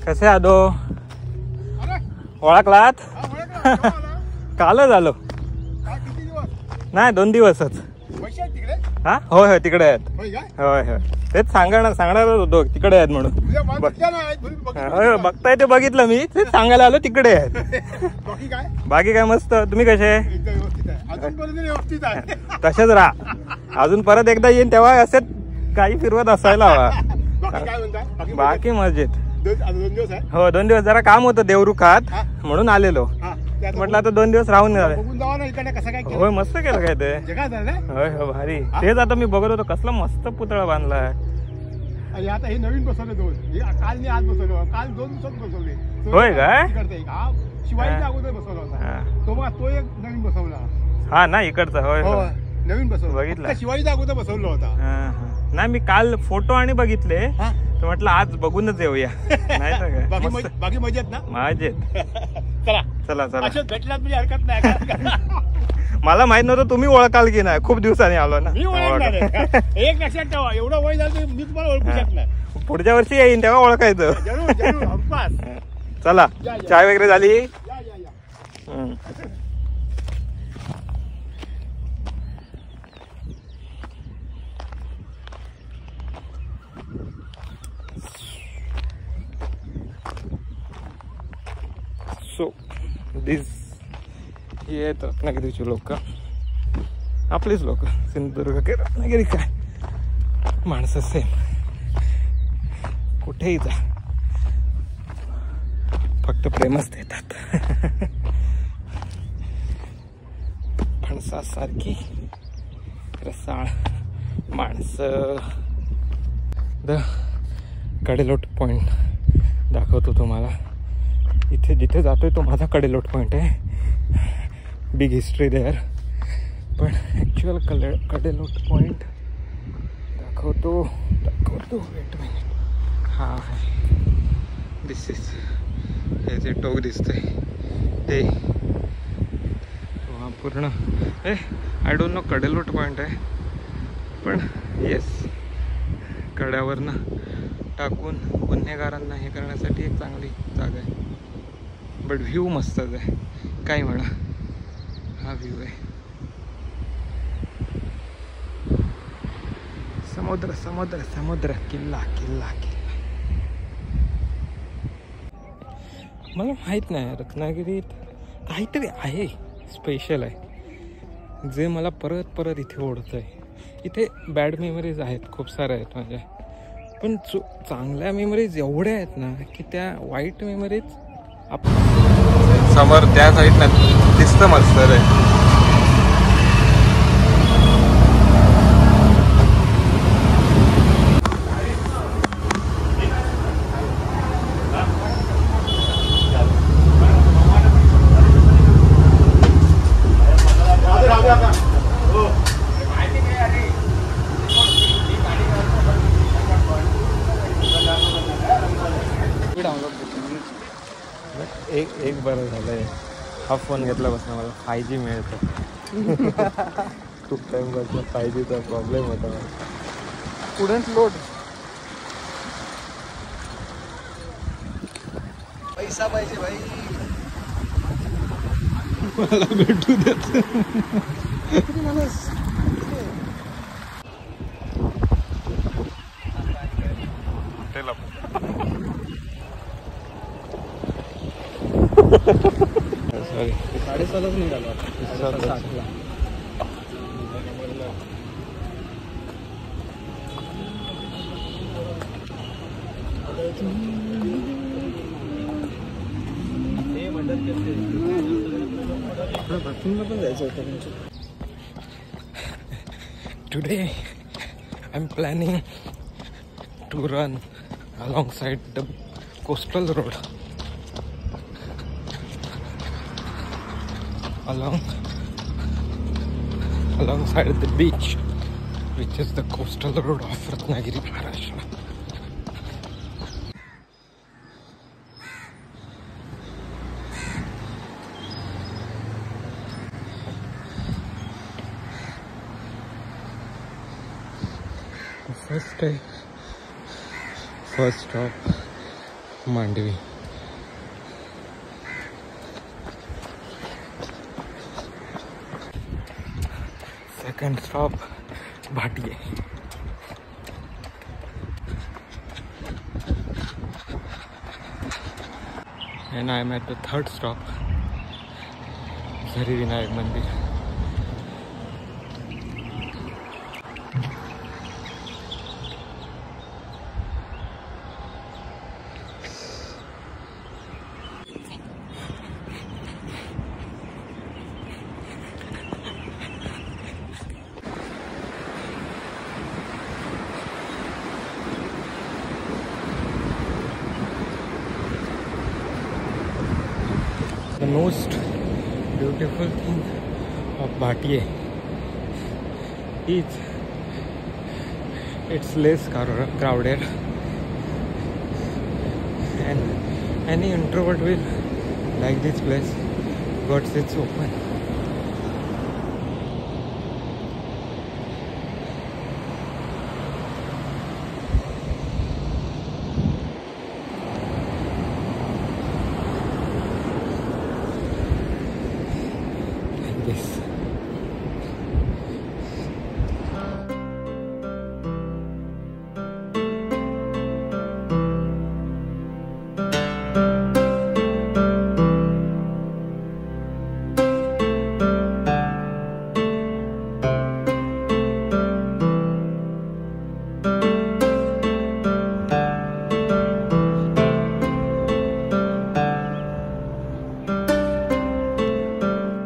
कसे आदो ओळखलात? कालच आलो. नाही 2 दिवसच. हा होय होय तिकडे आहेत. होय होय तेच सांगणारच होतो तिकडे आहेत म्हणून. होय बघताय ते बघितलं मी तेच सांगायला आलो तिकडे आहेत. बाकी काय मस्त. तुम्ही कसे? तसेच राहा. अजून परत एकदा येईन तेव्हा असेच काही फिरवत असायला हवा. बाकी मजेत. हो 2 दिवस जरा काम होतं देवरुखात म्हणून आलेलो. म्हटलं आता 2 दिवस राहून होय मस्त केलं काय ते. होय हो भारी. तेच आता मी बघत होतो कसला मस्त पुतळा बांधलाय. आता हे नवीन बसवले 2. काल मी आज बसवले. काल 2 दिवसात बसवले. होय काय? शिवाजीच्या अगोदर बसवला होता तो एक नवीन बसवला. हा ना इकडचा. होय नवीन बसवलं बघितलं. शिवाजीच्या अगोदर बसवला होता. नाही मी काल फोटो आणि बघितले तर म्हटलं आज बघूनच येऊया. नाही तर काय बाकी मजेत ना? मजेत. चला चला चला भेटलात म्हणजे हरकत नाही. मला माहित नव्हतं तुम्ही ओळखाल की नाही. खूप दिवसांनी आलो ना. मी ओळखणार. एक लक्षात ठेवा एवढं वय झालं मी तुम्हाला ओळखू शकणार. पुढच्या वर्षी येईन तेव्हा ओळखायचं. चला चाय वगैरे झाली. सो दिस हे रत्नागिरीची लोक आपलीच लोक. सिंधुदुर्ग के रत्नागिरी काय माणसं सेम. कुठेही जा फक्त प्रेमच देतात. फणसासारखी रसाळ माणसं. द कडेलोट पॉइंट दाखवतो तुम्हाला. इथे जिथे जातोय तो माझा कडेलोट पॉइंट आहे. Big history there. पण ॲक्च्युअल कडेलोट पॉइंट दाखवतो. Wait minute. हा दिस इज हे जे टोक दिसतंय ते पूर्ण I don't know Kadelot point आहे पण येस कड्यावरनं टाकून गुन्हेगारांना हे करण्यासाठी एक चांगली जागा आहे. बट व्ह्यू मस्तच आहे. काय म्हणा हा व्ह्यू आहे. समुद्र समुद्र समुद्र किल्ला किल्ला किल्ला. मला माहित नाही रत्नागिरीत काहीतरी आहे स्पेशल आहे जे मला परत परत इथे ओढतंय. इथे बॅड मेमरीज आहेत खूप साऱ्या आहेत माझ्या. पण चांगल्या मेमरीज एवढ्या आहेत ना की त्या वाईट मेमरीज समोर त्या साईडनं दिसतं मस्त रे. एक बरं झालंय हा फोन घेतल्यापासून मला 5G मिळतं. खूप टाइमपासून 5Gचा प्रॉब्लेम होता मला. Couldn't load. पैसा पाहिजे भाई. मला भेटू देत. सॉरी 7:30 निघालो. Today I'm planning to run alongside the coastal road. Alongside the beach, which is the coastal road of Ratnagiri, Maharashtra. The first day, first stop, Mandvi. Second stop Bhatiye. And I am at the third stop, Zari Vinayak Mandir. The most beautiful thing of Bhatiye is it's less crowded, and any introvert will like this place because it's open. This